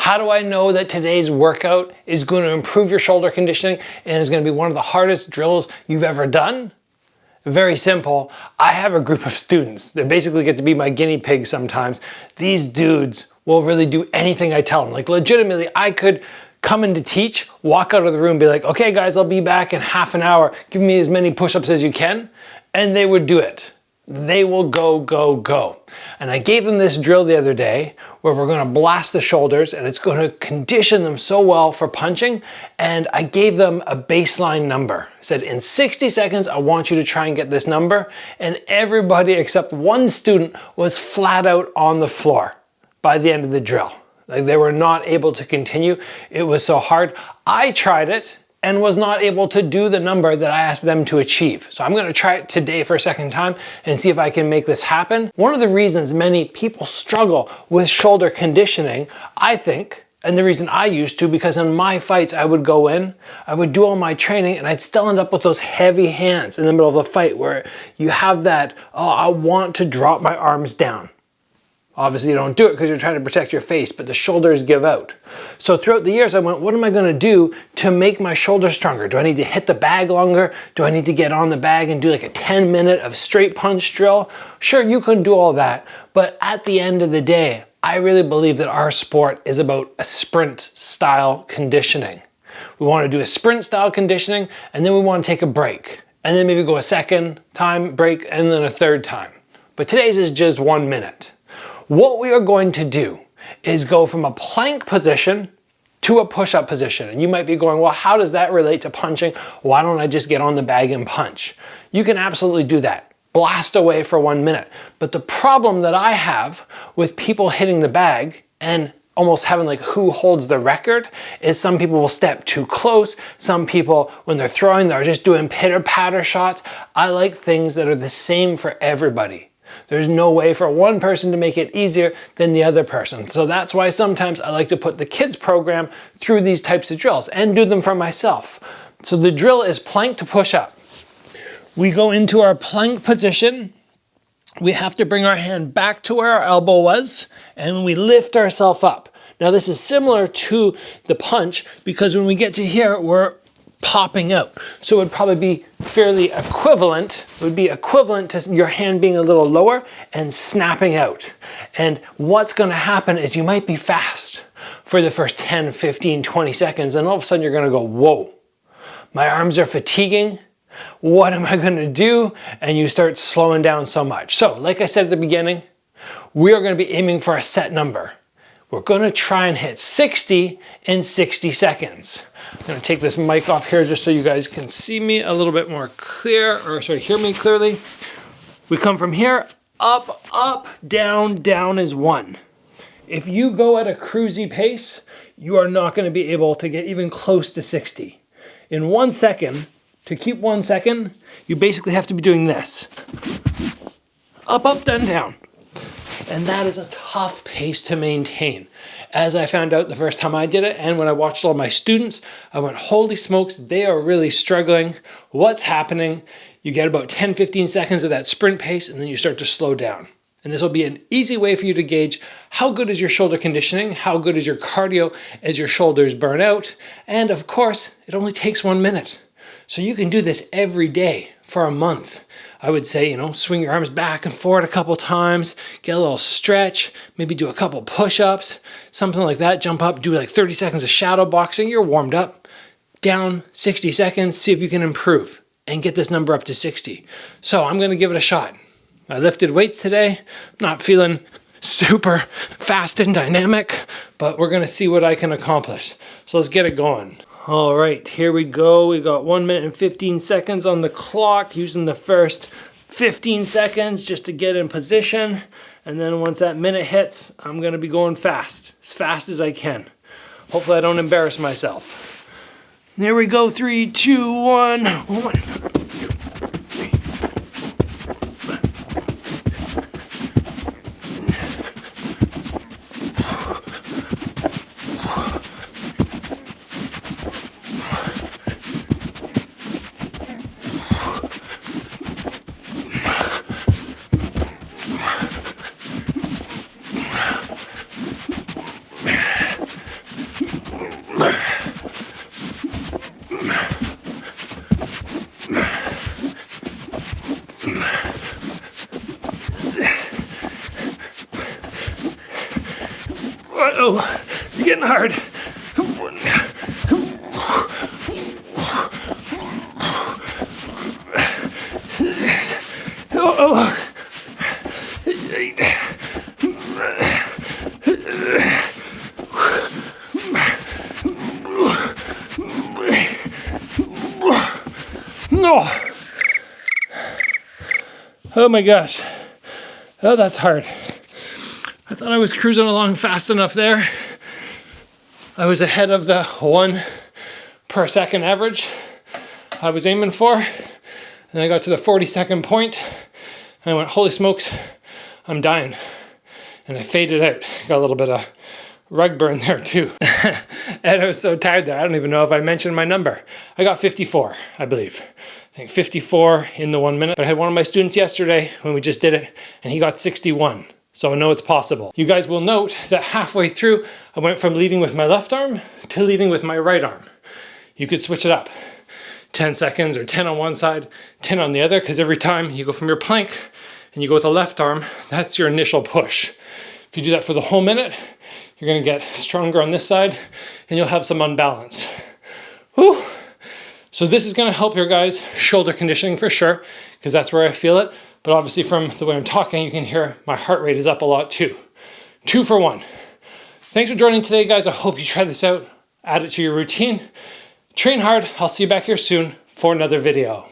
How do I know that today's workout is going to improve your shoulder conditioning and is going to be one of the hardest drills you've ever done? Very simple. I have a group of students that basically get to be my guinea pigs sometimes. These dudes will really do anything I tell them. Like legitimately, I could come in to teach, walk out of the room, be like, okay guys, I'll be back in half an hour. Give me as many push-ups as you can. And they would do it. They will go, go, go. And I gave them this drill the other day where we're gonna blast the shoulders and it's gonna condition them so well for punching. And I gave them a baseline number. I said, in 60 seconds, I want you to try and get this number. And everybody except one student was flat out on the floor by the end of the drill. Like they were not able to continue. It was so hard. I tried it and was not able to do the number that I asked them to achieve. So I'm gonna try it today for a second time and see if I can make this happen. One of the reasons many people struggle with shoulder conditioning, I think, and the reason I used to, because in my fights I would go in, I would do all my training and I'd still end up with those heavy hands in the middle of the fight where you have that, oh, I want to drop my arms down. Obviously you don't do it because you're trying to protect your face, but the shoulders give out. So throughout the years I went, what am I gonna do to make my shoulders stronger? Do I need to hit the bag longer? Do I need to get on the bag and do like a 10-minute of straight punch drill? Sure, you can do all that, but at the end of the day, I really believe that our sport is about a sprint style conditioning. We wanna do a sprint style conditioning and then we wanna take a break and then maybe go a second time break and then a third time. But today's is just 1 minute. What we are going to do is go from a plank position to a push-up position. And you might be going, well, how does that relate to punching? Why don't I just get on the bag and punch? You can absolutely do that. Blast away for 1 minute. But the problem that I have with people hitting the bag and almost having like who holds the record is some people will step too close. Some people, when they're throwing, they're just doing pitter-patter shots. I like things that are the same for everybody. There's no way for one person to make it easier than the other person. So that's why sometimes I like to put the kids program through these types of drills and do them for myself. So the drill is plank to push up. We go into our plank position. We have to bring our hand back to where our elbow was and we lift ourselves up. Now this is similar to the punch because when we get to here, we're popping out. So it would probably be fairly equivalent. It would be equivalent to your hand being a little lower and snapping out. And what's gonna happen is you might be fast for the first 10, 15, 20 seconds, and all of a sudden you're gonna go, whoa, my arms are fatiguing. What am I gonna do? And you start slowing down so much. So like I said at the beginning, we are gonna be aiming for a set number. We're gonna try and hit 60 in 60 seconds. I'm gonna take this mic off here just so you guys can see me a little bit more clear, or sorry, hear me clearly. We come from here, up, up, down, down is 1. If you go at a cruisy pace, you are not gonna be able to get even close to 60. In 1 second, to keep 1 second, you basically have to be doing this. Up, up, down, down. And that is a tough pace to maintain. As I found out the first time I did it, and when I watched all my students, I went, holy smokes, they are really struggling. What's happening? You get about 10, 15 seconds of that sprint pace, and then you start to slow down. And this will be an easy way for you to gauge how good is your shoulder conditioning, how good is your cardio as your shoulders burn out. And of course, it only takes 1 minute. So you can do this every day for a month. I would say, you know, swing your arms back and forward a couple times, get a little stretch, maybe do a couple push-ups, something like that, jump up, do like 30 seconds of shadow boxing, you're warmed up. Down 60 seconds, see if you can improve and get this number up to 60. So I'm gonna give it a shot. I lifted weights today, not feeling super fast and dynamic, but we're gonna see what I can accomplish. So let's get it going. All right, here we go. We got 1 minute and 15 seconds on the clock, using the first 15 seconds just to get in position. And then once that minute hits, I'm gonna be going fast as I can. Hopefully I don't embarrass myself. There we go, 3, 2, 1. 1. Oh, it's getting hard. Oh. No. Oh my gosh. Oh, that's hard. I thought I was cruising along fast enough there. I was ahead of the 1 per second average I was aiming for. And I got to the 40-second point and I went, holy smokes, I'm dying. And I faded out. Got a little bit of rug burn there too. And I was so tired there, I don't even know if I mentioned my number. I got 54, I believe. I think 54 in the 1 minute. But I had one of my students yesterday when we just did it, and he got 61. So I know it's possible. You guys will note that halfway through, I went from leading with my left arm to leading with my right arm. You could switch it up. 10 seconds or 10 on one side, 10 on the other, because every time you go from your plank and you go with the left arm, that's your initial push. If you do that for the whole minute, you're gonna get stronger on this side and you'll have some unbalance. Whew. So this is gonna help your guys' shoulder conditioning for sure, because that's where I feel it. But obviously from the way I'm talking, you can hear my heart rate is up a lot too. 2 for 1. Thanks for joining today, guys. I hope you try this out, add it to your routine. Train hard. I'll see you back here soon for another video.